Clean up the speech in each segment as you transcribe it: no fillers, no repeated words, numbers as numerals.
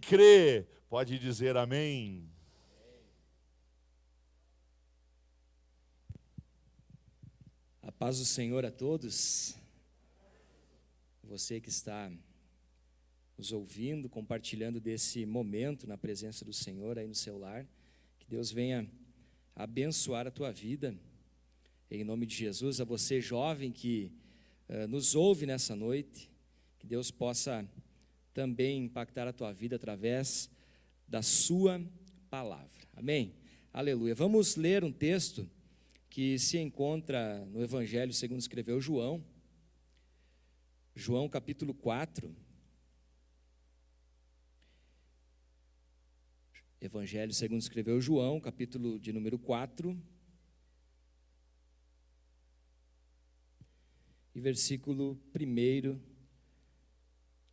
crê, pode dizer amém. A paz do Senhor a todos. Você que está nos ouvindo, compartilhando desse momento na presença do Senhor aí no seu lar, que Deus venha abençoar a tua vida, em nome de Jesus. A você jovem que nos ouve nessa noite, que Deus possa também impactar a tua vida através da sua palavra, amém? Aleluia. Vamos ler um texto que se encontra no Evangelho segundo escreveu João, capítulo 4, Evangelho segundo escreveu João, capítulo de número 4, e versículo 1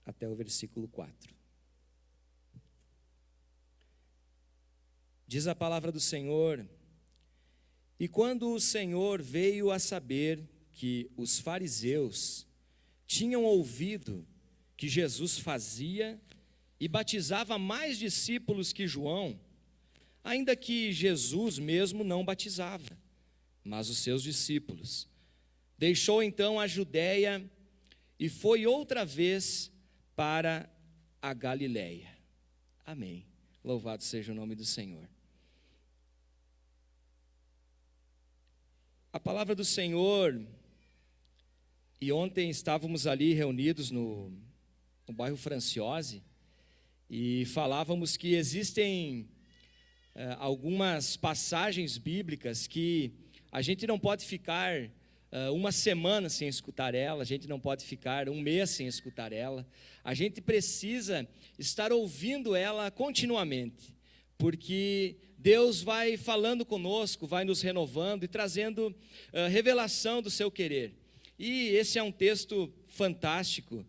até o versículo 4. Diz a palavra do Senhor: e quando o Senhor veio a saber que os fariseus tinham ouvido que Jesus fazia e batizava mais discípulos que João, ainda que Jesus mesmo não batizava, mas os seus discípulos, deixou então a Judéia e foi outra vez para a Galileia. Amém. Louvado seja o nome do Senhor. A palavra do Senhor, e ontem estávamos ali reunidos no bairro Franciose, e falávamos que existem algumas passagens bíblicas que a gente não pode ficar uma semana sem escutar ela, a gente não pode ficar um mês sem escutar ela, a gente precisa estar ouvindo ela continuamente, porque Deus vai falando conosco, vai nos renovando e trazendo revelação do seu querer. E esse é um texto fantástico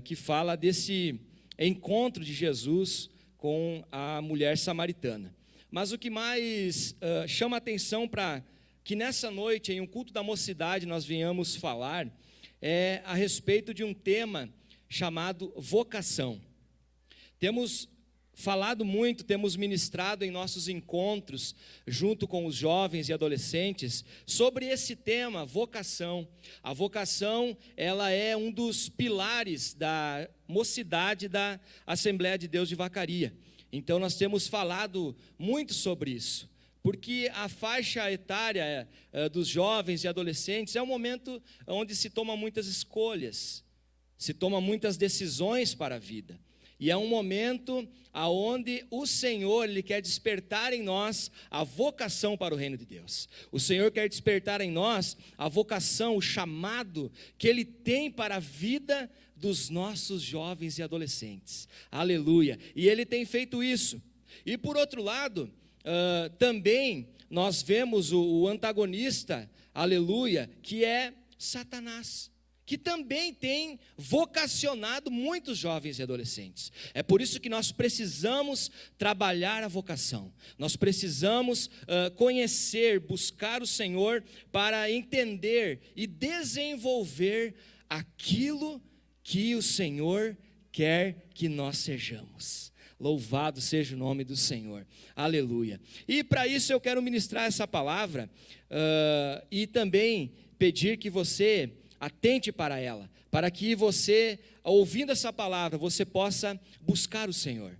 que fala desse encontro de Jesus com a mulher samaritana. Mas o que mais chama atenção para que nessa noite, em um culto da mocidade, nós venhamos falar é a respeito de um tema chamado vocação. Temos falado muito, temos ministrado em nossos encontros, junto com os jovens e adolescentes, sobre esse tema, vocação. A vocação, ela é um dos pilares da mocidade da Assembleia de Deus de Vacaria. Então nós temos falado muito sobre isso, porque a faixa etária dos jovens e adolescentes é um momento onde se toma muitas escolhas, se toma muitas decisões para a vida. E é um momento aonde o Senhor, Ele quer despertar em nós a vocação para o reino de Deus. O Senhor quer despertar em nós a vocação, o chamado que Ele tem para a vida dos nossos jovens e adolescentes. Aleluia. E Ele tem feito isso. E por outro lado, também nós vemos o antagonista, aleluia, que é Satanás, que também tem vocacionado muitos jovens e adolescentes. É por isso que nós precisamos trabalhar a vocação. Nós precisamos conhecer, buscar o Senhor para entender e desenvolver aquilo que o Senhor quer que nós sejamos. Louvado seja o nome do Senhor, aleluia. E para isso eu quero ministrar essa palavra e também pedir que você atente para ela, para que você, ouvindo essa palavra, você possa buscar o Senhor.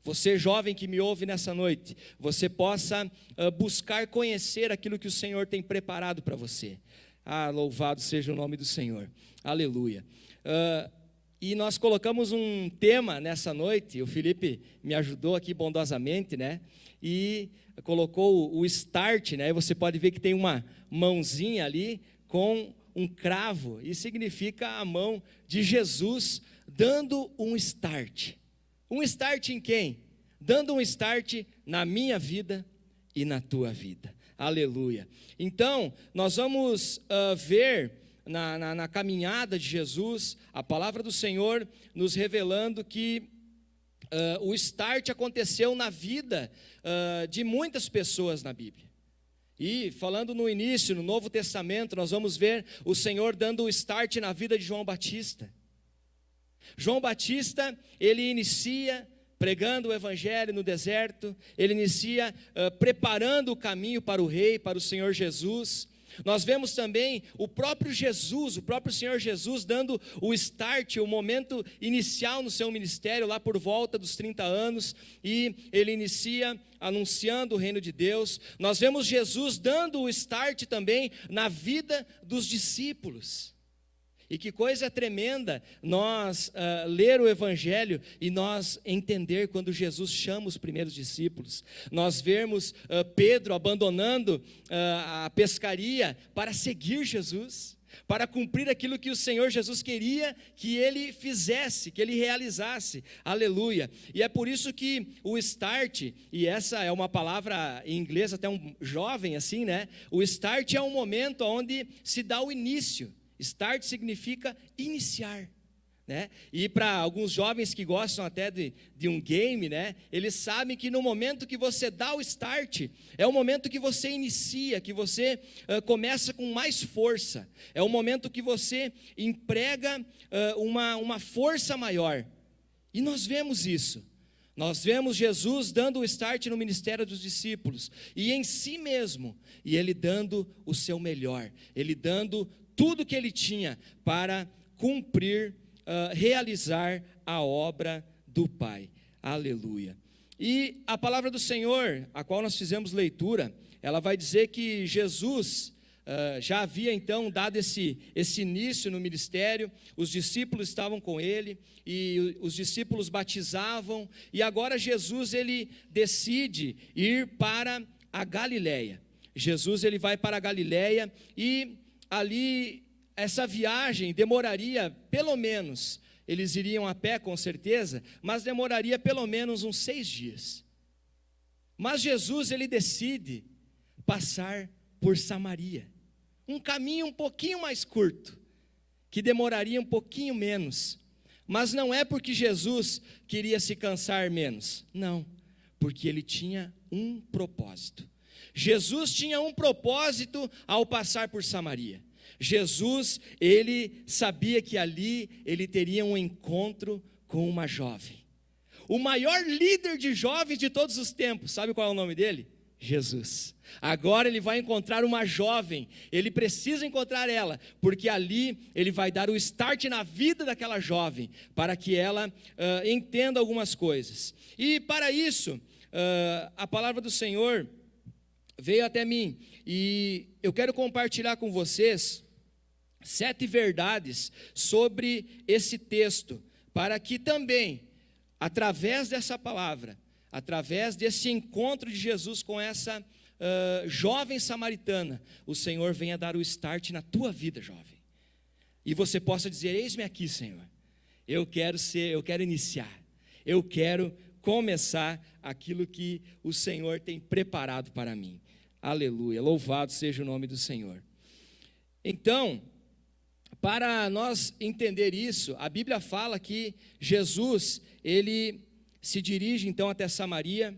Você jovem que me ouve nessa noite, você possa buscar conhecer aquilo que o Senhor tem preparado para você. Louvado seja o nome do Senhor, aleluia. E nós colocamos um tema nessa noite, o Felipe me ajudou aqui bondosamente, né? E colocou o start, né? Você pode ver que tem uma mãozinha ali com um cravo, e significa a mão de Jesus dando um start. Um start em quem? Dando um start na minha vida e na tua vida. Aleluia. Então, nós vamos ver na caminhada de Jesus, a palavra do Senhor nos revelando que o start aconteceu na vida de muitas pessoas na Bíblia. E falando no início, no Novo Testamento, nós vamos ver o Senhor dando o start na vida de João Batista. João Batista, ele inicia pregando o evangelho no deserto, ele inicia preparando o caminho para o rei, para o Senhor Jesus. Nós vemos também o próprio Senhor Jesus dando o start, o momento inicial no seu ministério, lá por volta dos 30 anos, e ele inicia anunciando o reino de Deus. Nós vemos Jesus dando o start também na vida dos discípulos. E que coisa tremenda nós ler o Evangelho e nós entender quando Jesus chama os primeiros discípulos. Nós vemos Pedro abandonando a pescaria para seguir Jesus, para cumprir aquilo que o Senhor Jesus queria que ele fizesse, que ele realizasse. Aleluia. E é por isso que o start, e essa é uma palavra em inglês até um jovem assim, né? O start é um momento onde se dá o início. Start significa iniciar, né? E para alguns jovens que gostam até de um game, né? Eles sabem que no momento que você dá o start, é o momento que você inicia, que você começa com mais força. É o momento que você emprega uma força maior. E nós vemos isso. Nós vemos Jesus dando o start no ministério dos discípulos, e em si mesmo, e ele dando o seu melhor, ele dando tudo que ele tinha para cumprir, realizar a obra do Pai. Aleluia. E a palavra do Senhor, a qual nós fizemos leitura, ela vai dizer que Jesus já havia então dado esse início no ministério, os discípulos estavam com ele, e os discípulos batizavam, e agora Jesus ele decide ir para a Galileia. Jesus ele vai para a Galileia, e ali, essa viagem demoraria pelo menos, eles iriam a pé com certeza, mas demoraria pelo menos uns 6 dias. Mas Jesus, ele decide passar por Samaria, um caminho um pouquinho mais curto, que demoraria um pouquinho menos, mas não é porque Jesus queria se cansar menos, não, porque ele tinha um propósito. Jesus tinha um propósito ao passar por Samaria. Jesus, ele sabia que ali ele teria um encontro com uma jovem. O maior líder de jovens de todos os tempos, sabe qual é o nome dele? Jesus. Agora ele vai encontrar uma jovem, ele precisa encontrar ela, porque ali ele vai dar o start na vida daquela jovem, para que ela entenda algumas coisas. E para isso, a palavra do Senhor veio até mim, e eu quero compartilhar com vocês 7 verdades sobre esse texto, para que também, através dessa palavra, através desse encontro de Jesus com essa jovem samaritana, o Senhor venha dar o start na tua vida, jovem, e você possa dizer: eis-me aqui, Senhor, eu quero iniciar, eu quero começar aquilo que o Senhor tem preparado para mim. Aleluia, louvado seja o nome do Senhor. Então, para nós entender isso, a Bíblia fala que Jesus, ele se dirige então até Samaria,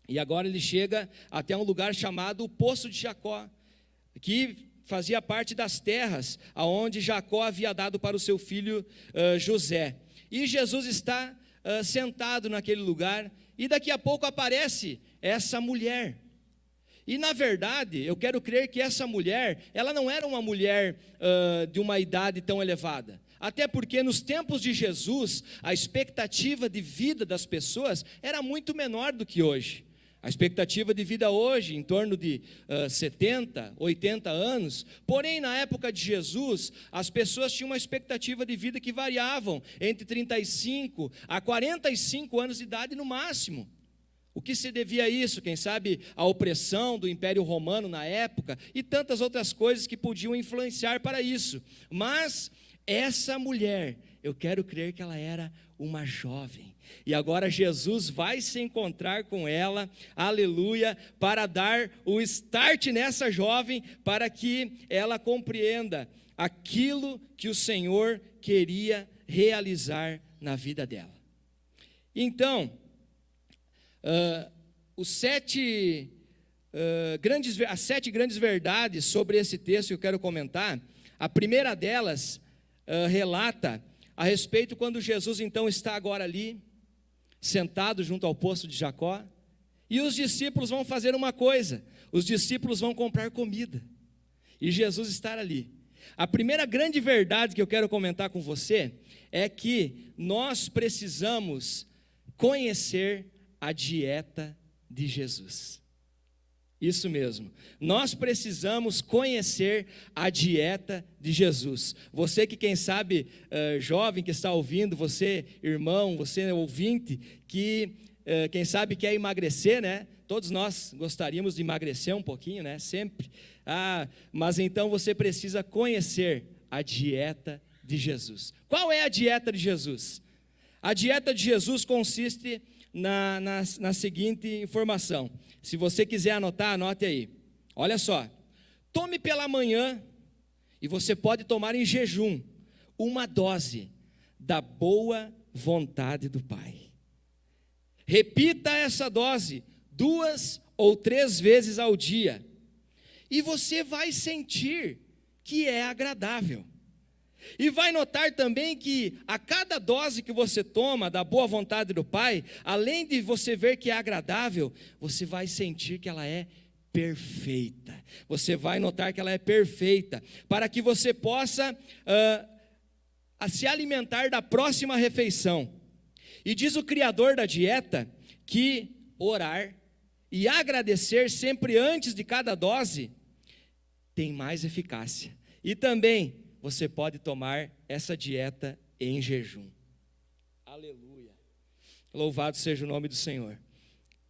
e agora ele chega até um lugar chamado o Poço de Jacó, que fazia parte das terras aonde Jacó havia dado para o seu filho José. E Jesus está sentado naquele lugar, e daqui a pouco aparece essa mulher. E na verdade, eu quero crer que essa mulher, ela não era uma mulher de uma idade tão elevada. Até porque nos tempos de Jesus, a expectativa de vida das pessoas era muito menor do que hoje. A expectativa de vida hoje, em torno de 70, 80 anos. Porém, na época de Jesus, as pessoas tinham uma expectativa de vida que variavam entre 35 a 45 anos de idade no máximo. O que se devia a isso? Quem sabe a opressão do Império Romano na época e tantas outras coisas que podiam influenciar para isso. Mas essa mulher, eu quero crer que ela era uma jovem. E agora Jesus vai se encontrar com ela, aleluia, para dar o start nessa jovem, para que ela compreenda aquilo que o Senhor queria realizar na vida dela. Então, as 7 grandes verdades sobre esse texto que eu quero comentar, a primeira delas relata a respeito quando Jesus então está agora ali, sentado junto ao poço de Jacó, e os discípulos vão fazer uma coisa: os discípulos vão comprar comida, e Jesus estar ali. A primeira grande verdade que eu quero comentar com você é que nós precisamos conhecer a dieta de Jesus. Isso mesmo, nós precisamos conhecer a dieta de Jesus. Você que quem sabe, jovem que está ouvindo, você irmão, você ouvinte, que quem sabe quer emagrecer, né? Todos nós gostaríamos de emagrecer um pouquinho, né? Sempre. Mas então você precisa conhecer a dieta de Jesus. Qual é a dieta de Jesus? A dieta de Jesus consiste na seguinte informação. Se você quiser anotar, anote aí. Olha só, tome pela manhã, e você pode tomar em jejum, uma dose da boa vontade do Pai. Repita essa dose 2 ou 3 vezes ao dia, e você vai sentir que é agradável. E vai notar também que a cada dose que você toma da boa vontade do Pai, além de você ver que é agradável, você vai sentir que ela é perfeita. Você vai notar que ela é perfeita, para que você possa se alimentar da próxima refeição. E diz o criador da dieta que orar e agradecer sempre antes de cada dose tem mais eficácia. E também você pode tomar essa dieta em jejum. Aleluia. Louvado seja o nome do Senhor.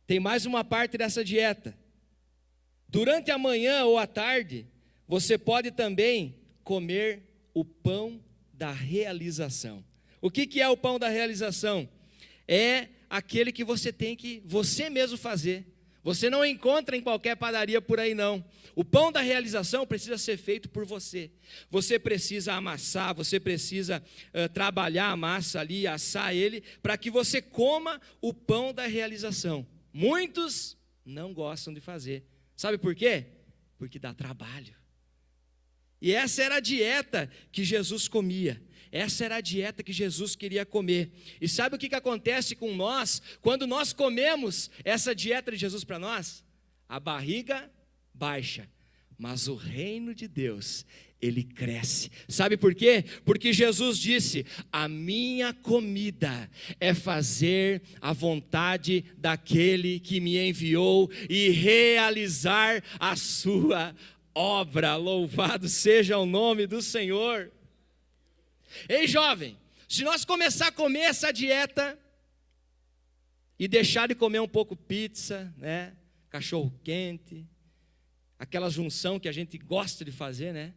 Tem mais uma parte dessa dieta. Durante a manhã ou a tarde, você pode também comer o pão da realização. O que é o pão da realização? É aquele que você tem que você mesmo fazer. Você não encontra em qualquer padaria por aí não. O pão da realização precisa ser feito por você. Você precisa amassar, você precisa trabalhar a massa ali, assar ele, para que você coma o pão da realização. Muitos não gostam de fazer. Sabe por quê? Porque dá trabalho. E essa era a dieta que Jesus comia. Essa era a dieta que Jesus queria comer. E sabe o que acontece com nós quando nós comemos essa dieta de Jesus para nós? A barriga baixa, mas o reino de Deus, ele cresce. Sabe por quê? Porque Jesus disse: a minha comida é fazer a vontade daquele que me enviou e realizar a sua obra. Louvado seja o nome do Senhor. Ei, jovem, se nós começar a comer essa dieta e deixar de comer um pouco pizza, né, cachorro quente, aquela junção que a gente gosta de fazer, né?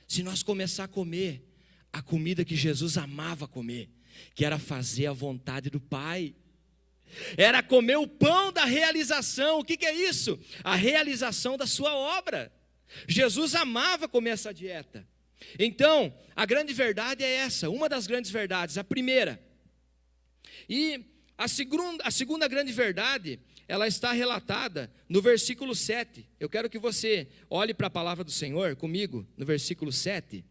Se nós começar a comer a comida que Jesus amava comer, que era fazer a vontade do Pai, era comer o pão da realização. O que é isso? A realização da sua obra. Jesus amava comer essa dieta. Então, a grande verdade é essa, uma das grandes verdades, a primeira. E a segunda grande verdade, ela está relatada no versículo 7. Eu quero que você olhe para a palavra do Senhor comigo, no versículo 7.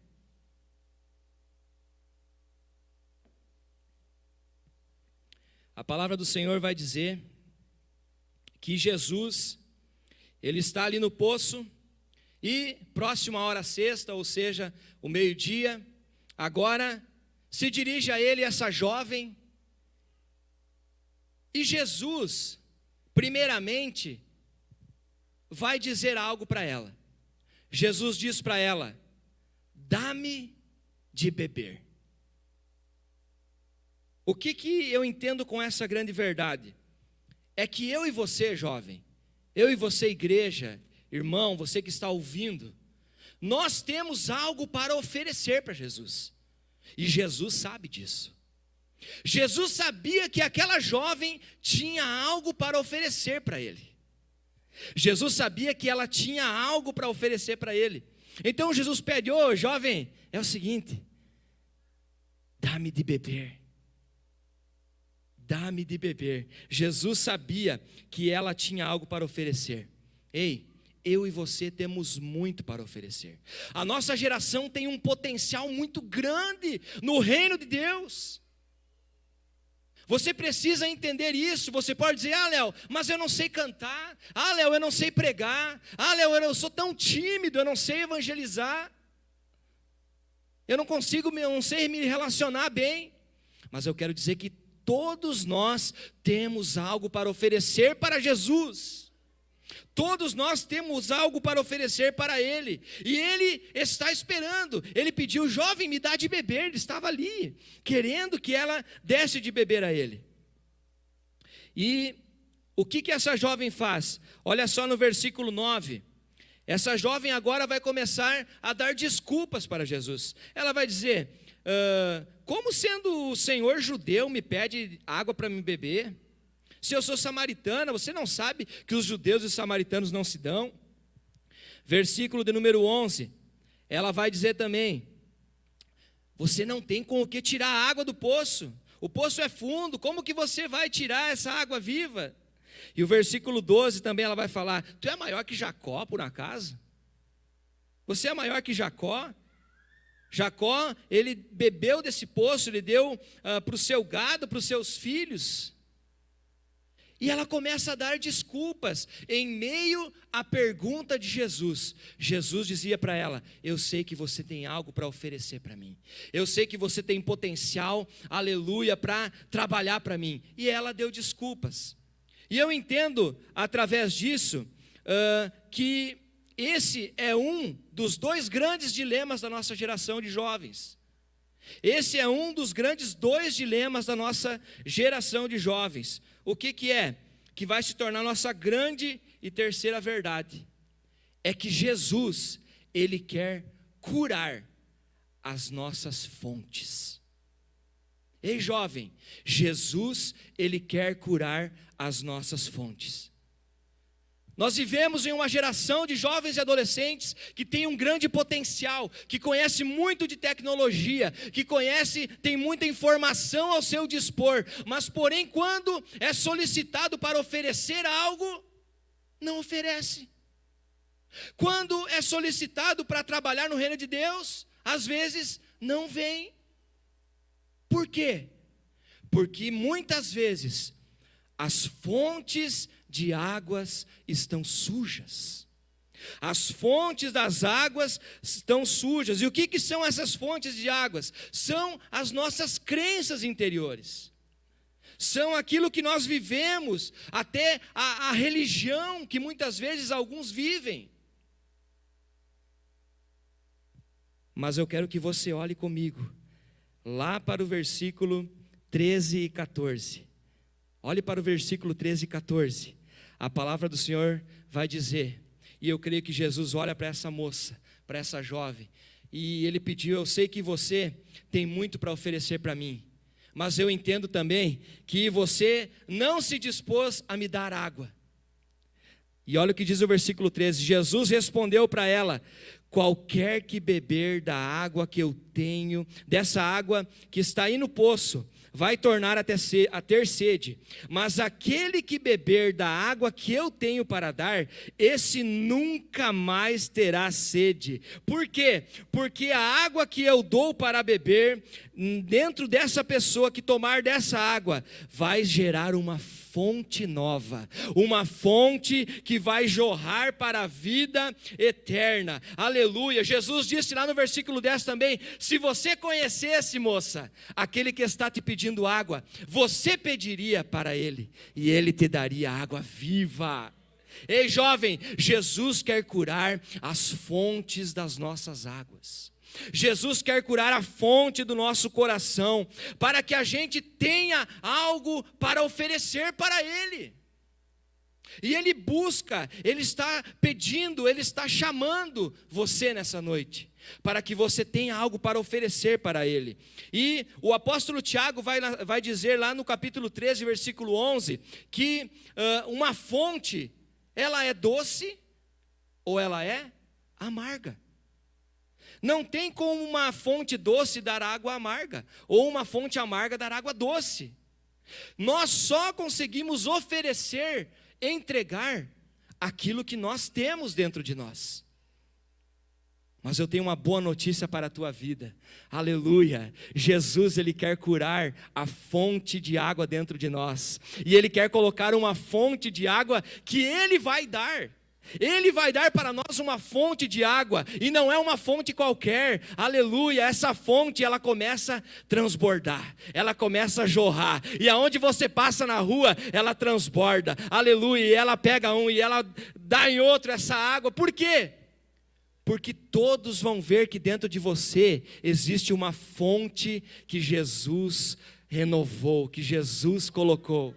A palavra do Senhor vai dizer que Jesus, ele está ali no poço, e próximo à hora sexta, ou seja, o meio-dia, agora se dirige a ele essa jovem, e Jesus, primeiramente, vai dizer algo para ela. Jesus diz para ela: dá-me de beber. O que eu entendo com essa grande verdade? É que eu e você, jovem, eu e você, igreja, irmão, você que está ouvindo, nós temos algo para oferecer para Jesus, e Jesus sabe disso. Jesus sabia que aquela jovem tinha algo para oferecer para ele. Jesus sabia que ela tinha algo para oferecer para ele. Então Jesus pede: ô jovem, é o seguinte, dá-me de beber. Dá-me de beber. Jesus sabia que ela tinha algo para oferecer. Ei, eu e você temos muito para oferecer. A nossa geração tem um potencial muito grande no reino de Deus. Você precisa entender isso. Você pode dizer: ah, Léo, mas eu não sei cantar. Ah, Léo, eu não sei pregar. Ah, Léo, eu sou tão tímido, eu não sei evangelizar. Eu não consigo, não sei me relacionar bem. Mas eu quero dizer que todos nós temos algo para oferecer para Jesus. Todos nós temos algo para oferecer para Ele, e Ele está esperando. Ele pediu: jovem, me dá de beber. Ele estava ali, querendo que ela desse de beber a Ele. E o que essa jovem faz? Olha só no versículo 9. Essa jovem agora vai começar a dar desculpas para Jesus. Ela vai dizer: como sendo o Senhor judeu me pede água para me beber? Se eu sou samaritana, você não sabe que os judeus e os samaritanos não se dão? Versículo de número 11, ela vai dizer também: você não tem com o que tirar a água do poço, o poço é fundo, como que você vai tirar essa água viva? E o versículo 12 também ela vai falar: tu é maior que Jacó, por acaso? Você é maior que Jacó? Jacó, ele bebeu desse poço, ele deu para o seu gado, para os seus filhos. E ela começa a dar desculpas em meio à pergunta de Jesus. Jesus dizia para ela: eu sei que você tem algo para oferecer para mim. Eu sei que você tem potencial, aleluia, para trabalhar para mim. E ela deu desculpas. E eu entendo, através disso, que esse é um dos dois grandes dilemas da nossa geração de jovens. Esse é um dos grandes dois dilemas da nossa geração de jovens. O que é? Que vai se tornar nossa grande e terceira verdade. É que Jesus, Ele quer curar as nossas fontes. Ei, jovem, Jesus, Ele quer curar as nossas fontes. Nós vivemos em uma geração de jovens e adolescentes que tem um grande potencial, que conhece muito de tecnologia, que tem muita informação ao seu dispor, mas porém quando é solicitado para oferecer algo, não oferece. Quando é solicitado para trabalhar no reino de Deus, às vezes não vem. Por quê? Porque muitas vezes as fontes de águas estão sujas. As fontes das águas estão sujas. E o que são essas fontes de águas? São as nossas crenças interiores. São aquilo que nós vivemos, até a religião que muitas vezes alguns vivem. Mas eu quero que você olhe comigo lá para o versículo 13 e 14. Olhe para o versículo 13 e 14. A palavra do Senhor vai dizer, e eu creio que Jesus olha para essa moça, para essa jovem, e Ele pediu: eu sei que você tem muito para oferecer para mim, mas eu entendo também que você não se dispôs a me dar água. E olha o que diz o versículo 13, Jesus respondeu para ela: qualquer que beber da água que eu tenho, dessa água que está aí no poço, vai tornar a ter sede, mas aquele que beber da água que eu tenho para dar, esse nunca mais terá sede. Por quê? Porque a água que eu dou para beber, dentro dessa pessoa que tomar dessa água, vai gerar uma fonte nova, uma fonte que vai jorrar para a vida eterna, aleluia. Jesus disse lá no versículo 10 também: se você conhecesse, moça, aquele que está te pedindo água, você pediria para ele, e ele te daria água viva. Ei, jovem, Jesus quer curar as fontes das nossas águas. Jesus quer curar a fonte do nosso coração, para que a gente tenha algo para oferecer para Ele. E Ele busca, Ele está pedindo, Ele está chamando você nessa noite, para que você tenha algo para oferecer para Ele. E o apóstolo Tiago vai dizer lá no capítulo 13, versículo 11, que uma fonte, ela é doce ou ela é amarga. Não tem como uma fonte doce dar água amarga, ou uma fonte amarga dar água doce. Nós só conseguimos oferecer, entregar aquilo que nós temos dentro de nós. Mas eu tenho uma boa notícia para a tua vida. Aleluia. Jesus, Ele quer curar a fonte de água dentro de nós. E Ele quer colocar uma fonte de água que Ele vai dar. Ele vai dar para nós uma fonte de água. E não é uma fonte qualquer. Aleluia. Essa fonte, ela começa a transbordar. Ela começa a jorrar. E aonde você passa na rua, ela transborda. Aleluia. E ela pega um e ela dá em outro essa água. Por quê? Porque todos vão ver que dentro de você existe uma fonte que Jesus renovou, que Jesus colocou.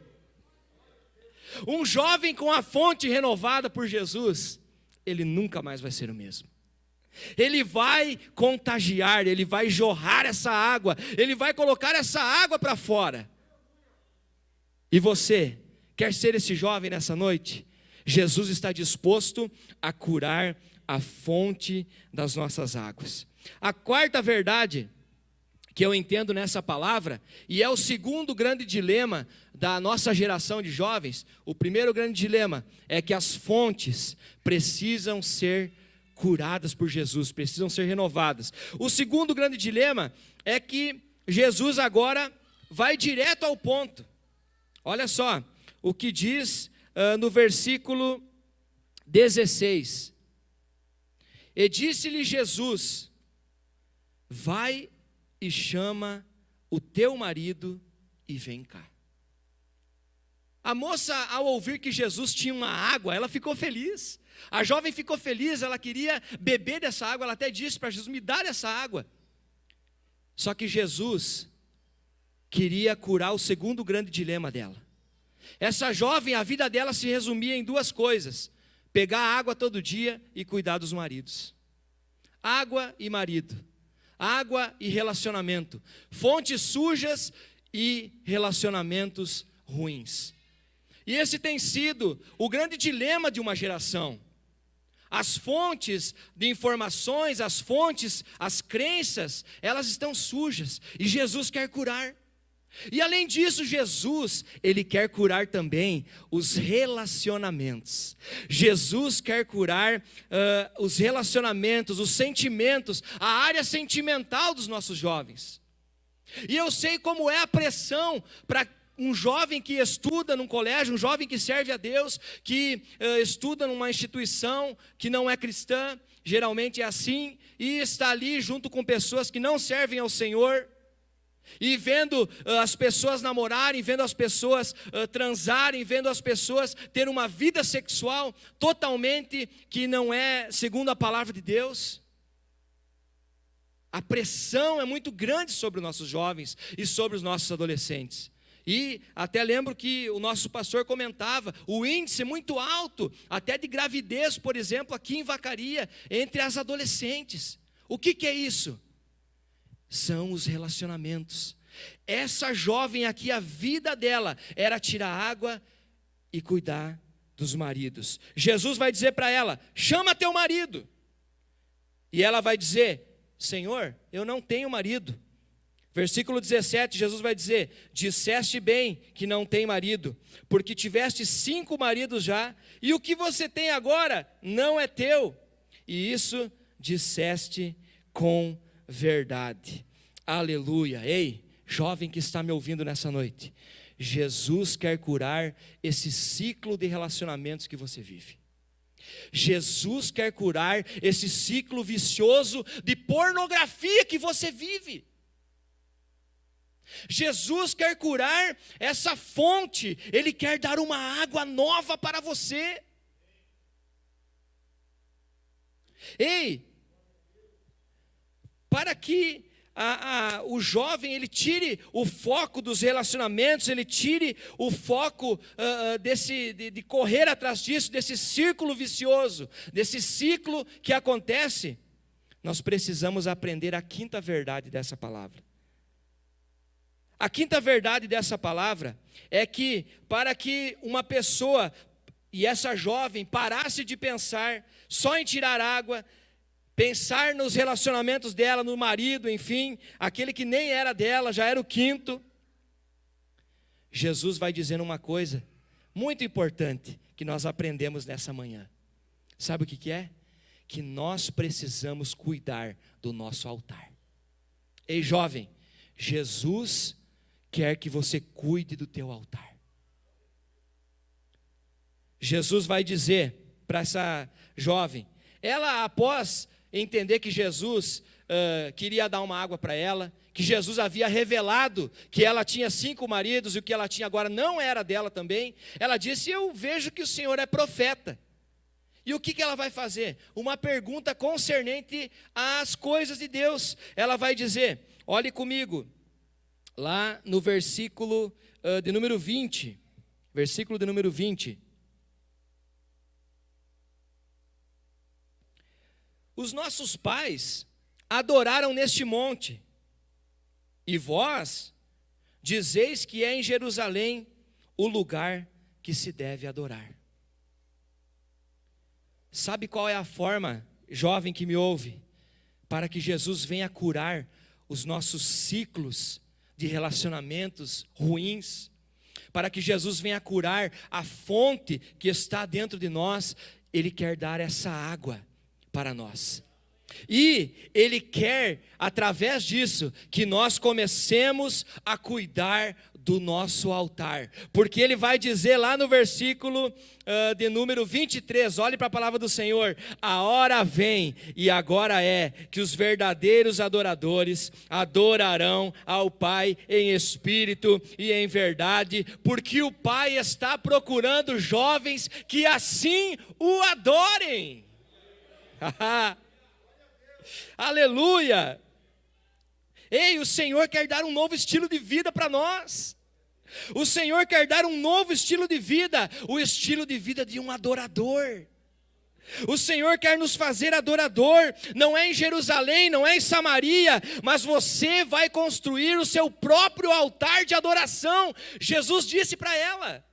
Um jovem com a fonte renovada por Jesus, ele nunca mais vai ser o mesmo. Ele vai contagiar, ele vai jorrar essa água, ele vai colocar essa água para fora. E você, quer ser esse jovem nessa noite? Jesus está disposto a curar a fonte das nossas águas. A quarta verdade que eu entendo nessa palavra, e é o segundo grande dilema da nossa geração de jovens. O primeiro grande dilema é que as fontes precisam ser curadas por Jesus, precisam ser renovadas. O segundo grande dilema é que Jesus agora vai direto ao ponto. Olha só o que diz no versículo 16. E disse-lhe Jesus: vai e chama o teu marido e vem cá. A moça, ao ouvir que Jesus tinha uma água, ela ficou feliz. A jovem ficou feliz, ela queria beber dessa água. Ela até disse para Jesus: me dá essa água. Só que Jesus queria curar o segundo grande dilema dela. Essa jovem, a vida dela se resumia em duas coisas: pegar água todo dia e cuidar dos maridos. Água e marido. Água e relacionamento. Fontes sujas e relacionamentos ruins. E esse tem sido o grande dilema de uma geração. As fontes de informações, as fontes, as crenças, elas estão sujas. E Jesus quer curar. E além disso, Jesus, Ele quer curar também os relacionamentos. Jesus quer curar os relacionamentos, os sentimentos, a área sentimental dos nossos jovens. E eu sei como é a pressão para um jovem que estuda num colégio, um jovem que serve a Deus, que estuda numa instituição que não é cristã, geralmente é assim, e está ali junto com pessoas que não servem ao Senhor. E vendo as pessoas namorarem, vendo as pessoas transarem, vendo as pessoas ter uma vida sexual totalmente que não é segundo a palavra de Deus. A pressão é muito grande sobre os nossos jovens e sobre os nossos adolescentes. E até lembro que o nosso pastor comentava, o índice muito alto, até de gravidez, por exemplo, aqui em Vacaria, entre as adolescentes. O que é isso? São os relacionamentos. Essa jovem aqui, a vida dela era tirar água e cuidar dos maridos. Jesus vai dizer para ela: chama teu marido. E ela vai dizer: Senhor, eu não tenho marido. Versículo 17, Jesus vai dizer: disseste bem que não tem marido, porque tiveste 5 maridos já, e o que você tem agora não é teu. E isso disseste com verdade. Aleluia. Ei, jovem que está me ouvindo nessa noite, Jesus quer curar esse ciclo de relacionamentos que você vive. Jesus quer curar esse ciclo vicioso de pornografia que você vive. Jesus quer curar essa fonte. Ele quer dar uma água nova para você. Ei, para que o jovem ele tire o foco dos relacionamentos, ele tire o foco de correr atrás disso, desse círculo vicioso, desse ciclo que acontece, nós precisamos aprender a quinta verdade dessa palavra. A quinta verdade dessa palavra é que para que uma pessoa, e essa jovem, parasse de pensar só em tirar água, pensar nos relacionamentos dela, no marido, enfim, aquele que nem era dela, já era o quinto. Jesus vai dizendo uma coisa muito importante que nós aprendemos nessa manhã. Sabe o que é? que nós precisamos cuidar do nosso altar. Ei, jovem, Jesus quer que você cuide do teu altar. Jesus vai dizer para essa jovem, ela após entender que Jesus queria dar uma água para ela, que Jesus havia revelado que ela tinha 5 maridos e o que ela tinha agora não era dela também, ela disse, eu vejo que o Senhor é profeta. E o que ela vai fazer? Uma pergunta concernente às coisas de Deus. Ela vai dizer, olhe comigo, lá no versículo de número 20, versículo de número 20. Os nossos pais adoraram neste monte, e vós dizeis que é em Jerusalém o lugar que se deve adorar. Sabe qual é a forma, jovem que me ouve, para que Jesus venha curar os nossos ciclos de relacionamentos ruins, para que Jesus venha curar a fonte que está dentro de nós? Ele quer dar essa água para nós. E Ele quer, através disso, que nós comecemos a cuidar do nosso altar. Porque Ele vai dizer lá no versículo de número 23, olhe para a palavra do Senhor, a hora vem e agora é que os verdadeiros adoradores adorarão ao Pai em espírito e em verdade, porque o Pai está procurando jovens que assim o adorem. Aleluia! Ei, o Senhor quer dar um novo estilo de vida para nós. O Senhor quer dar um novo estilo de vida, o estilo de vida de um adorador. O Senhor quer nos fazer adorador, não é em Jerusalém, não é em Samaria, mas você vai construir o seu próprio altar de adoração. Jesus disse para ela,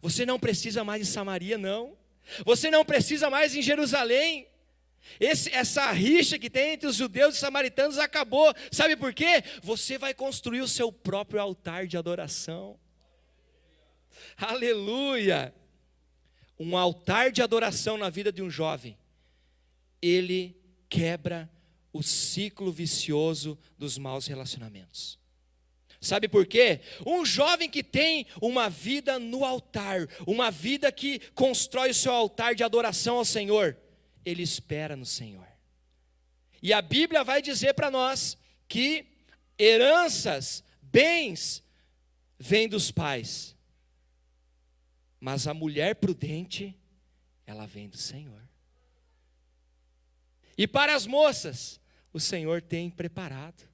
você não precisa mais em Samaria não, você não precisa mais em Jerusalém. Essa rixa que tem entre os judeus e os samaritanos acabou. Sabe por quê? Você vai construir o seu próprio altar de adoração. Aleluia! Um altar de adoração na vida de um jovem, ele quebra o ciclo vicioso dos maus relacionamentos. Sabe por quê? Um jovem que tem uma vida no altar, uma vida que constrói o seu altar de adoração ao Senhor, ele espera no Senhor. E a Bíblia vai dizer para nós que heranças, bens, vêm dos pais. Mas a mulher prudente, ela vem do Senhor. E para as moças, o Senhor tem preparado.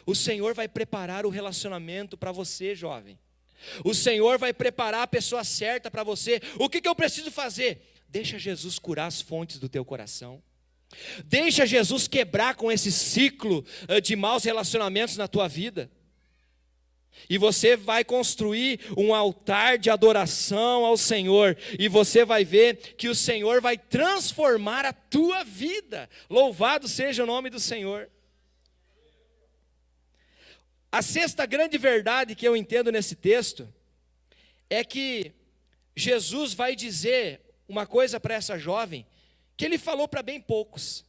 O Senhor vai preparar o relacionamento para você, jovem. O Senhor vai preparar a pessoa certa para você. O que eu preciso fazer? Deixa Jesus curar as fontes do teu coração. Deixa Jesus quebrar com esse ciclo de maus relacionamentos na tua vida. E você vai construir um altar de adoração ao Senhor. E você vai ver que o Senhor vai transformar a tua vida. Louvado seja o nome do Senhor. A sexta grande verdade que eu entendo nesse texto é que Jesus vai dizer uma coisa para essa jovem que ele falou para bem poucos.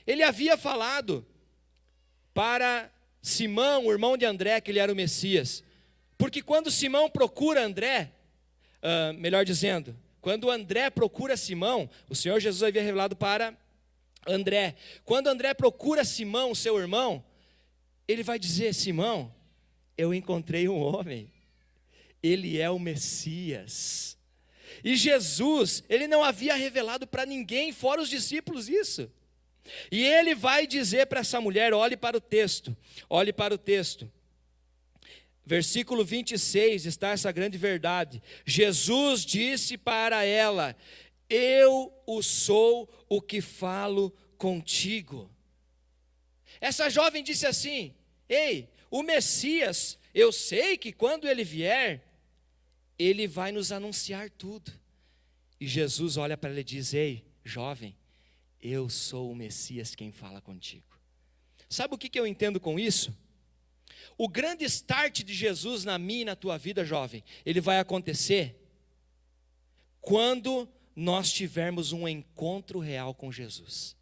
Ele havia falado para Simão, o irmão de André, que ele era o Messias. Porque quando Simão procura André, melhor dizendo, quando André procura Simão, o Senhor Jesus havia revelado para André. Quando André procura Simão, seu irmão, ele vai dizer, Simão, eu encontrei um homem, ele é o Messias. E Jesus, ele não havia revelado para ninguém, fora os discípulos, isso. E ele vai dizer para essa mulher, olhe para o texto. Versículo 26 está essa grande verdade. Jesus disse para ela, eu sou o que falo contigo. Essa jovem disse assim, ei, o Messias, eu sei que quando ele vier, ele vai nos anunciar tudo. E Jesus olha para ela e diz, ei, jovem, eu sou o Messias quem fala contigo. Sabe o que eu entendo com isso? O grande start de Jesus na minha e na tua vida, jovem, ele vai acontecer quando nós tivermos um encontro real com Jesus.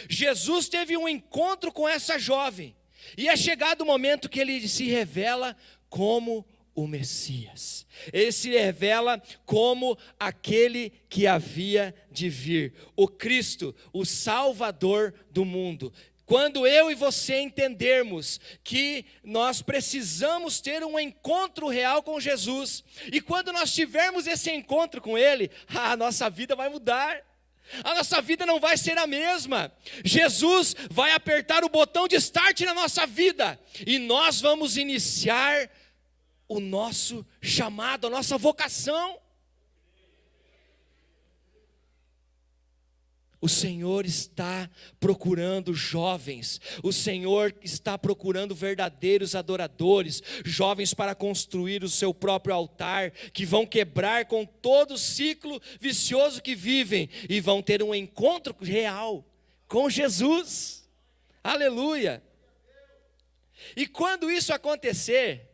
Jesus teve um encontro com essa jovem, e é chegado o momento que ele se revela como o Messias. Ele se revela como aquele que havia de vir, o Cristo, o Salvador do mundo. Quando eu e você entendermos que nós precisamos ter um encontro real com Jesus, e quando nós tivermos esse encontro com Ele, a nossa vida vai mudar. A nossa vida não vai ser a mesma. Jesus vai apertar o botão de start na nossa vida, e nós vamos iniciar o nosso chamado, a nossa vocação. O Senhor está procurando jovens, o Senhor está procurando verdadeiros adoradores, jovens para construir o seu próprio altar, que vão quebrar com todo o ciclo vicioso que vivem, e vão ter um encontro real com Jesus, aleluia. E quando isso acontecer,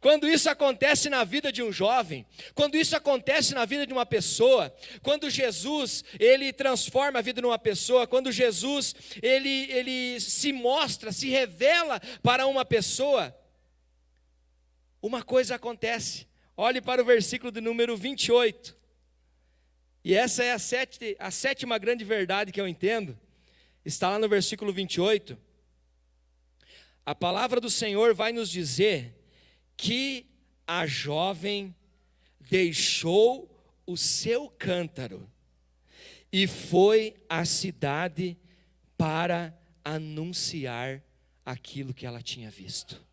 quando isso acontece na vida de um jovem, quando isso acontece na vida de uma pessoa, quando Jesus, ele transforma a vida de uma pessoa, quando Jesus, ele se mostra, se revela para uma pessoa, uma coisa acontece. Olhe para o versículo de número 28, e essa é a sétima grande verdade que eu entendo, está lá no versículo 28, a palavra do Senhor vai nos dizer que a jovem deixou o seu cântaro e foi à cidade para anunciar aquilo que ela tinha visto.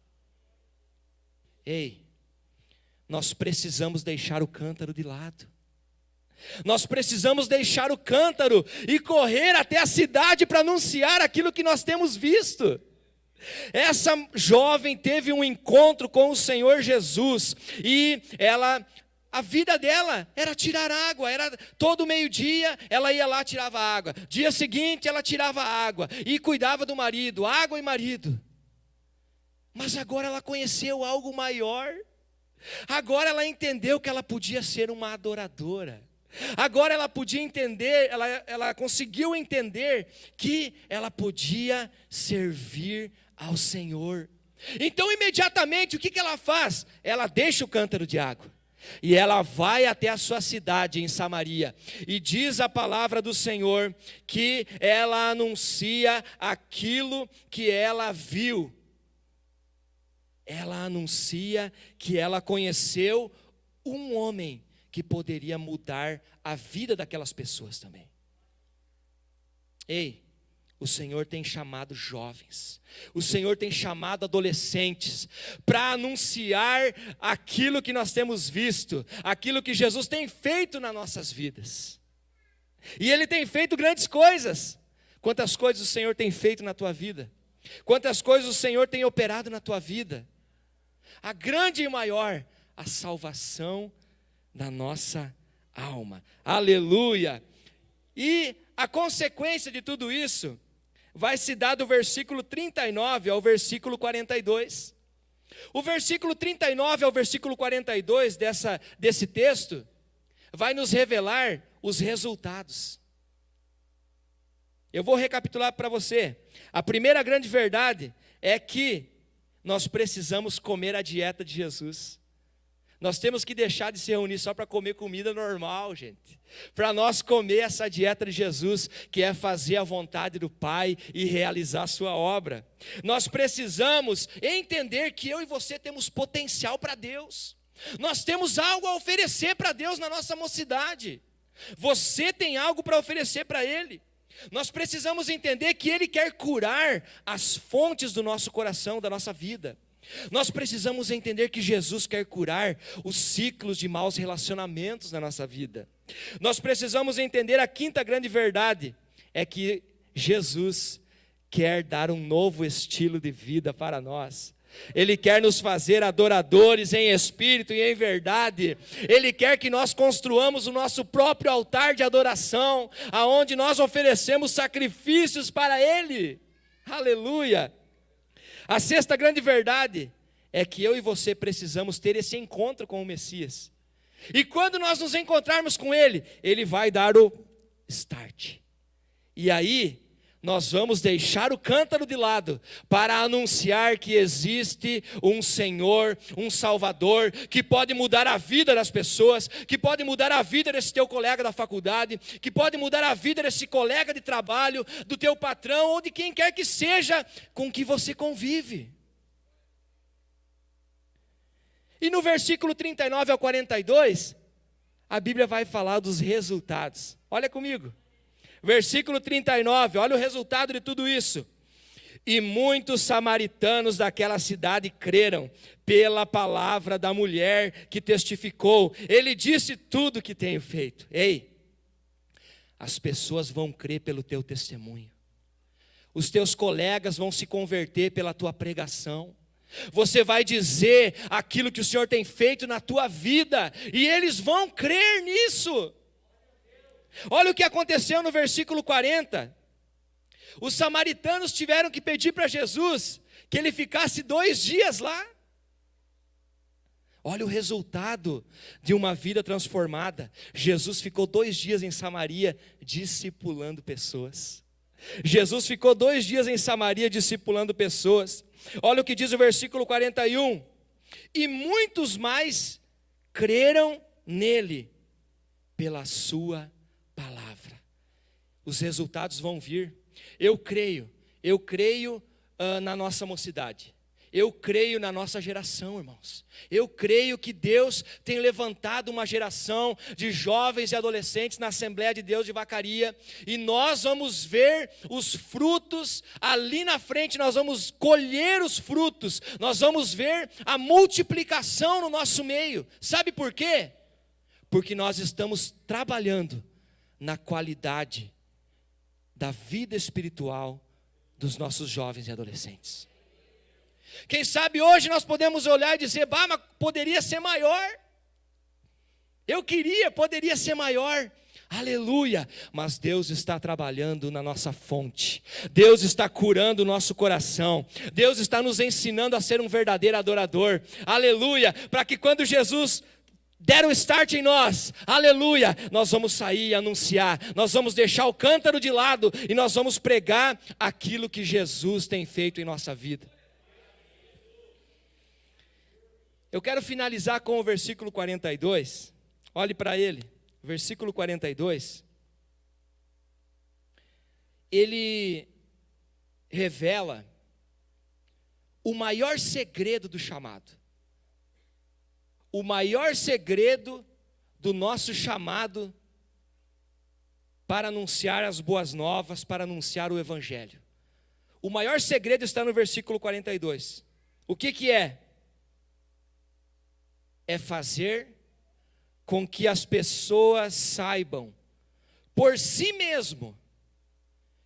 Ei, nós precisamos deixar o cântaro de lado. Nós precisamos deixar o cântaro e correr até a cidade para anunciar aquilo que nós temos visto. Essa jovem teve um encontro com o Senhor Jesus, e a vida dela era tirar água, era todo meio-dia ela ia lá, tirava água, dia seguinte ela tirava água, e cuidava do marido, água e marido. Mas agora ela conheceu algo maior, agora ela entendeu que ela podia ser uma adoradora. Agora ela podia entender, ela conseguiu entender que ela podia servir ao Senhor. Então imediatamente o que ela faz? Ela deixa o cântaro de água e ela vai até a sua cidade em Samaria, e diz a palavra do Senhor que ela anuncia aquilo que ela viu. Ela anuncia que ela conheceu um homem que poderia mudar a vida daquelas pessoas também. Ei, o Senhor tem chamado jovens, o Senhor tem chamado adolescentes para anunciar aquilo que nós temos visto, aquilo que Jesus tem feito nas nossas vidas. E Ele tem feito grandes coisas. Quantas coisas o Senhor tem feito na tua vida? Quantas coisas o Senhor tem operado na tua vida? A grande e maior, a salvação da nossa alma, aleluia. E a consequência de tudo isso vai se dar do versículo 39 ao versículo 42. O versículo 39 ao versículo 42 desse texto vai nos revelar os resultados. Eu vou recapitular para você. A primeira grande verdade é que nós precisamos comer a dieta de Jesus. Nós temos que deixar de se reunir só para comer comida normal, gente. Para nós comer essa dieta de Jesus, que é fazer a vontade do Pai e realizar a sua obra. Nós precisamos entender que eu e você temos potencial para Deus. Nós temos algo a oferecer para Deus na nossa mocidade. Você tem algo para oferecer para Ele. Nós precisamos entender que Ele quer curar as fontes do nosso coração, da nossa vida. Nós precisamos entender que Jesus quer curar os ciclos de maus relacionamentos na nossa vida. Nós precisamos entender a quinta grande verdade, é que Jesus quer dar um novo estilo de vida para nós. Ele quer nos fazer adoradores em espírito e em verdade. Ele quer que nós construamos o nosso próprio altar de adoração, aonde nós oferecemos sacrifícios para Ele. Aleluia! A sexta grande verdade é que eu e você precisamos ter esse encontro com o Messias. E quando nós nos encontrarmos com Ele, Ele vai dar o start. E aí, nós vamos deixar o cântaro de lado para anunciar que existe um Senhor, um Salvador, que pode mudar a vida das pessoas, que pode mudar a vida desse teu colega da faculdade, que pode mudar a vida desse colega de trabalho, do teu patrão ou de quem quer que seja com que você convive. E no versículo 39 ao 42, a Bíblia vai falar dos resultados. Olha comigo. Versículo 39, olha o resultado de tudo isso. E muitos samaritanos daquela cidade creram pela palavra da mulher que testificou. Ele disse tudo o que tenho feito. Ei, as pessoas vão crer pelo teu testemunho. Os teus colegas vão se converter pela tua pregação. Você vai dizer aquilo que o Senhor tem feito na tua vida, e eles vão crer nisso. Olha o que aconteceu no versículo 40. Os samaritanos tiveram que pedir para Jesus que ele ficasse 2 dias lá. Olha o resultado de uma vida transformada. Jesus ficou 2 dias em Samaria discipulando pessoas. Jesus ficou 2 dias em Samaria discipulando pessoas. Olha o que diz o versículo 41. E muitos mais creram nele pela sua palavra. Os resultados vão vir. Eu creio na nossa mocidade. Eu creio na nossa geração, irmãos. Eu creio que Deus tem levantado uma geração de jovens e adolescentes na Assembleia de Deus de Vacaria, e nós vamos ver os frutos ali na frente, nós vamos colher os frutos, nós vamos ver a multiplicação no nosso meio. Sabe por quê? Porque nós estamos trabalhando na qualidade da vida espiritual dos nossos jovens e adolescentes. Quem sabe hoje nós podemos olhar e dizer, mas poderia ser maior. Poderia ser maior. Aleluia, mas Deus está trabalhando na nossa fonte. Deus está curando o nosso coração. Deus está nos ensinando a ser um verdadeiro adorador. Aleluia, para que quando Jesus der um start em nós, aleluia, nós vamos sair e anunciar, nós vamos deixar o cântaro de lado e nós vamos pregar aquilo que Jesus tem feito em nossa vida. Eu quero finalizar com o versículo 42, olhe para ele, versículo 42, ele revela o maior segredo do chamado. O maior segredo do nosso chamado para anunciar as boas novas, para anunciar o evangelho. O maior segredo está no versículo 42. O que é? É fazer com que as pessoas saibam por si mesmo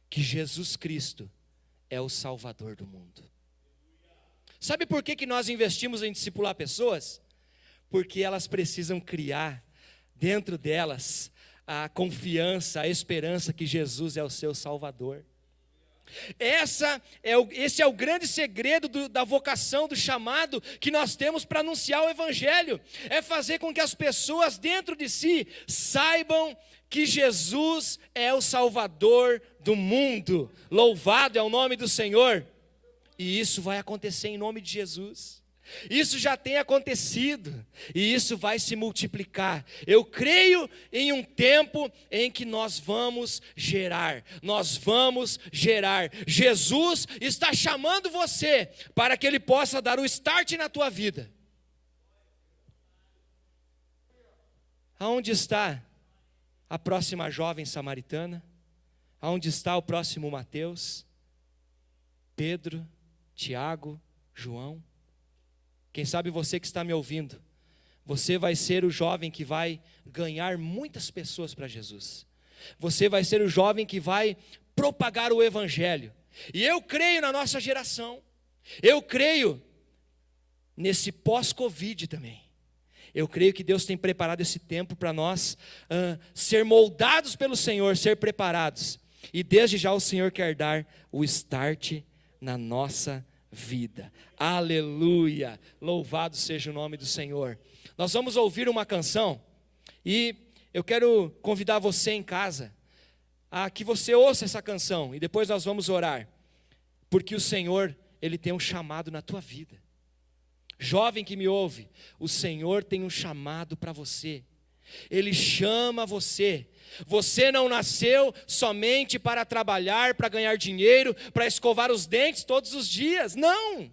que Jesus Cristo é o Salvador do mundo. Sabe por que nós investimos em discipular pessoas? Porque elas precisam criar dentro delas a confiança, a esperança que Jesus é o seu Salvador. Esse é o grande segredo da vocação, do chamado que nós temos para anunciar o evangelho. É fazer com que as pessoas dentro de si saibam que Jesus é o Salvador do mundo. Louvado é o nome do Senhor. E isso vai acontecer em nome de Jesus. Isso já tem acontecido e isso vai se multiplicar. Eu creio em um tempo em que nós vamos gerar. Jesus está chamando você para que Ele possa dar o start na tua vida. Aonde está a próxima jovem samaritana? Aonde está o próximo Mateus, Pedro, Tiago, João? Quem sabe você que está me ouvindo, você vai ser o jovem que vai ganhar muitas pessoas para Jesus. Você vai ser o jovem que vai propagar o evangelho. E eu creio na nossa geração. Eu creio nesse pós-Covid também. Eu creio que Deus tem preparado esse tempo para nós ser moldados pelo Senhor, ser preparados. E desde já o Senhor quer dar o start na nossa vida. Aleluia, louvado seja o nome do Senhor. Nós vamos ouvir uma canção e eu quero convidar você em casa a que você ouça essa canção e depois nós vamos orar, porque o Senhor, Ele tem um chamado na tua vida. Jovem que me ouve, o Senhor tem um chamado para você. Ele chama você. Você não nasceu somente para trabalhar, para ganhar dinheiro, para escovar os dentes todos os dias. Não!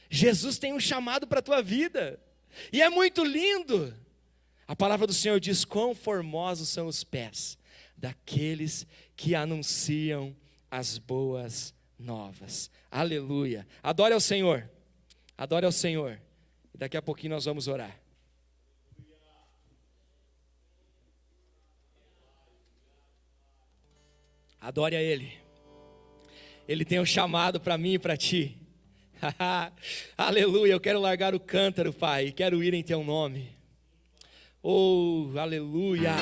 Jesus tem um chamado para a tua vida. E é muito lindo. A palavra do Senhor diz: quão formosos são os pés daqueles que anunciam as boas novas. Aleluia. Adore ao Senhor. Adore ao Senhor. E daqui a pouquinho nós vamos orar. Adore a Ele. Ele tem um chamado para mim e para ti. Aleluia. Eu quero largar o cântaro, Pai, e quero ir em Teu nome. Oh, aleluia.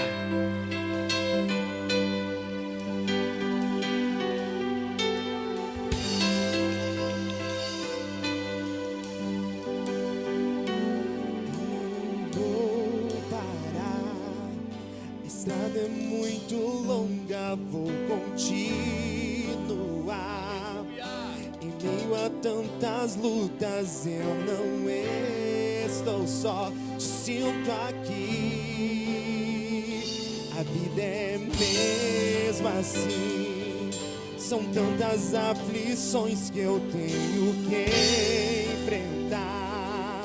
É muito longa, vou continuar. Em meio a tantas lutas, eu não estou só, te sinto aqui. A vida é mesmo assim, são tantas aflições que eu tenho que enfrentar,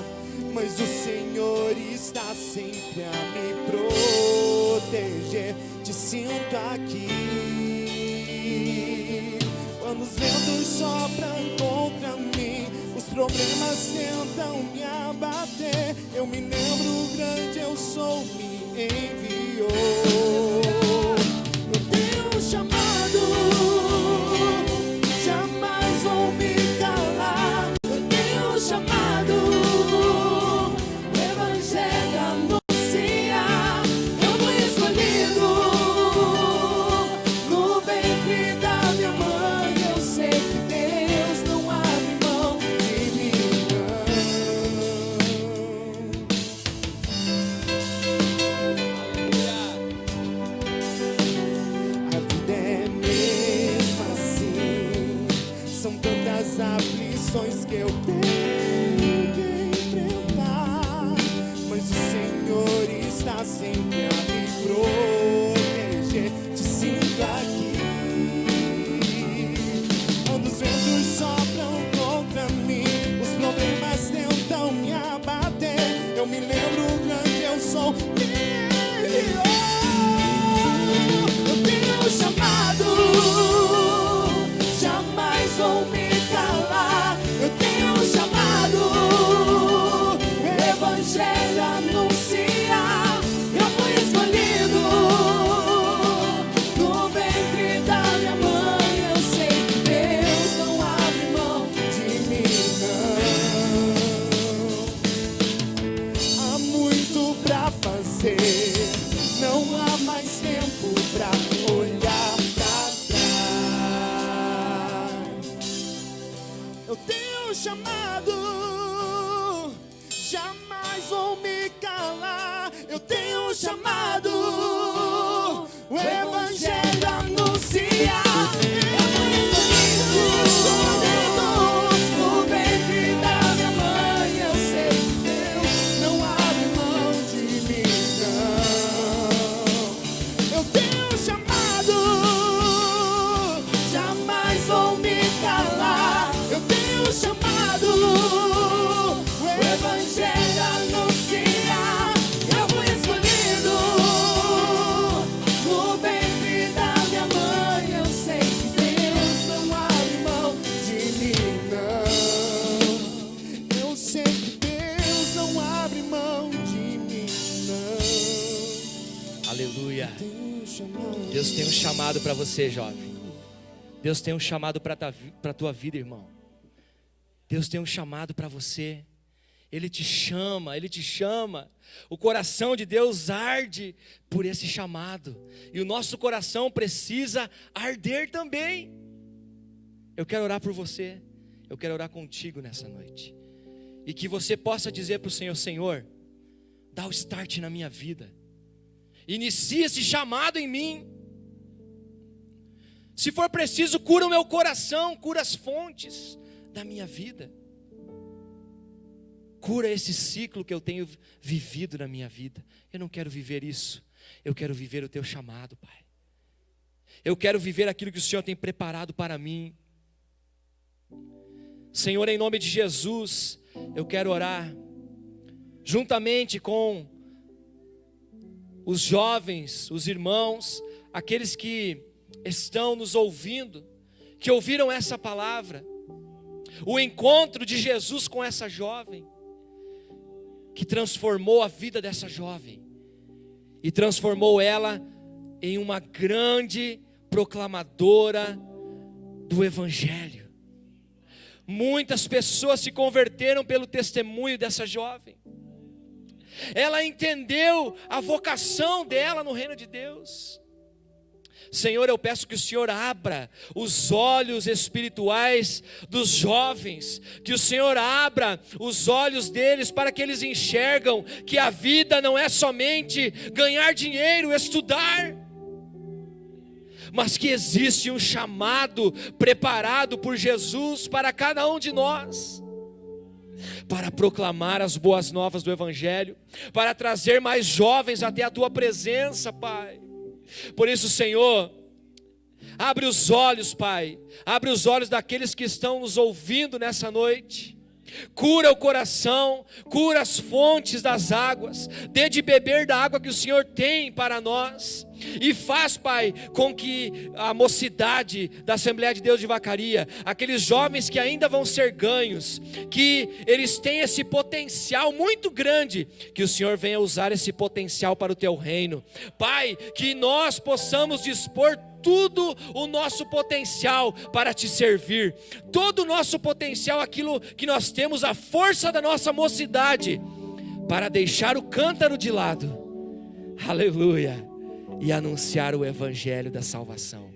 mas o Senhor está sempre a me proteger. Te sinto aqui. Quando os ventos sopram contra mim, os problemas tentam me abater, eu me lembro o grande eu sou me enviou. Eu tenho um chamado, jamais vou me calar. Eu tenho um chamado, o evangelho anunciar. Eu fui escolhido no ventre da minha mãe. Eu sei que Deus não abre mão de mim, não. A vida é mesmo assim, são tantas aflições que eu tenho que enfrentar, mas o Senhor está sempre a me proteger. Te sinto aqui. Quando os ventos sopram contra mim, os problemas tentam me abater, eu me lembro o grande eu sou. Eu tenho um chamado, jamais vou me calar. Eu tenho um chamado, o evangelho anunciar. Eu fui escolhido no ventre da minha mãe. Eu sei que Deus não abre mão de mim, não. Há muito pra fazer, não há mais tempo pra olhar pra trás. Eu tenho um chamado, jamais vou me calar. Eu tenho um chamado, o evangelho anunciar. Eu fui escolhido no ventre da minha mãe. Eu sei que Deus não abre mão de mim, não. Eu tenho um chamado, jamais vou me calar. Eu tenho um chamado, o evangelho anunciar. Eu fui escolhido no ventre da minha mãe. Eu sei que Deus não abre mão de mim, não. Eu sei que Deus não abre mão de mim, não. Aleluia. Tenho um chamado. Deus tem um chamado para você, jovem. Deus tem um chamado para a tua vida, irmão. Deus tem um chamado para você. Ele te chama, Ele te chama. O coração de Deus arde por esse chamado. E o nosso coração precisa arder também. Eu quero orar por você. eu quero orar contigo nessa noite. E que você possa dizer para o Senhor: Senhor, dá o start na minha vida. Inicia esse chamado em mim. Se for preciso, cura o meu coração, cura as fontes da minha vida. Cura esse ciclo que eu tenho vivido na minha vida. Eu não quero viver isso. Eu quero viver o teu chamado, Pai. Eu quero viver aquilo que o Senhor tem preparado para mim. Senhor, em nome de Jesus, eu quero orar juntamente com os jovens, os irmãos, aqueles que estão nos ouvindo, que ouviram essa palavra, o encontro de Jesus com essa jovem, que transformou a vida dessa jovem, e transformou ela em uma grande proclamadora do Evangelho. Muitas pessoas se converteram pelo testemunho dessa jovem. Ela entendeu a vocação dela no reino de Deus. Senhor, eu peço que o Senhor abra os olhos espirituais dos jovens, que o Senhor abra os olhos deles para que eles enxergam que a vida não é somente ganhar dinheiro, estudar, mas que existe um chamado preparado por Jesus para cada um de nós, para proclamar as boas novas do Evangelho, para trazer mais jovens até a Tua presença, Pai. Por isso, Senhor, abre os olhos, Pai, abre os olhos daqueles que estão nos ouvindo nessa noite. Cura o coração, cura as fontes das águas, dê de beber da água que o Senhor tem para nós, e faz, Pai, com que a mocidade da Assembleia de Deus de Vacaria, aqueles jovens que ainda vão ser ganhos, que eles têm esse potencial muito grande, que o Senhor venha usar esse potencial para o Teu reino, Pai, que nós possamos dispor tudo o nosso potencial para Te servir, todo o nosso potencial, aquilo que nós temos, a força da nossa mocidade, para deixar o cântaro de lado, aleluia, e anunciar o Evangelho da salvação.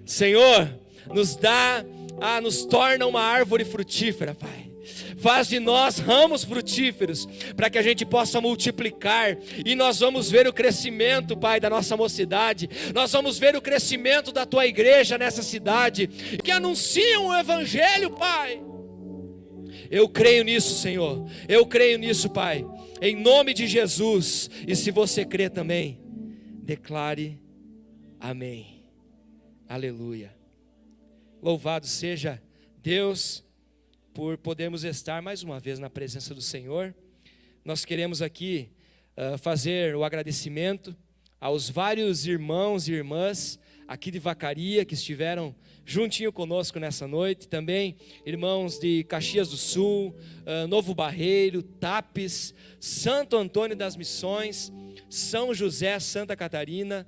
Senhor, nos torna uma árvore frutífera, Pai. Faz de nós ramos frutíferos, para que a gente possa multiplicar, e nós vamos ver o crescimento, Pai, da nossa mocidade, nós vamos ver o crescimento da Tua igreja nessa cidade, que anunciam o Evangelho, Pai. Eu creio nisso, Senhor, eu creio nisso, Pai, em nome de Jesus. E se você crê também, declare amém, aleluia. Louvado seja Deus por podermos estar mais uma vez na presença do Senhor. Nós queremos aqui fazer o agradecimento aos vários irmãos e irmãs aqui de Vacaria que estiveram juntinho conosco nessa noite, também irmãos de Caxias do Sul, Novo Barreiro, Tapes, Santo Antônio das Missões, São José, Santa Catarina,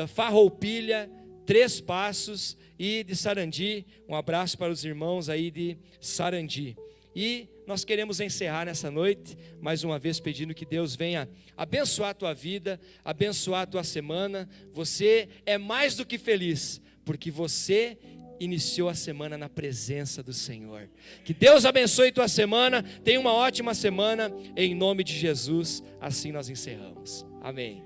Farroupilha, Três Passos e de Sarandi. Um abraço para os irmãos aí de Sarandi. E nós queremos encerrar nessa noite, mais uma vez pedindo que Deus venha abençoar a tua vida, abençoar a tua semana. Você é mais do que feliz, porque você iniciou a semana na presença do Senhor. Que Deus abençoe tua semana, tenha uma ótima semana, em nome de Jesus. Assim nós encerramos. Amém.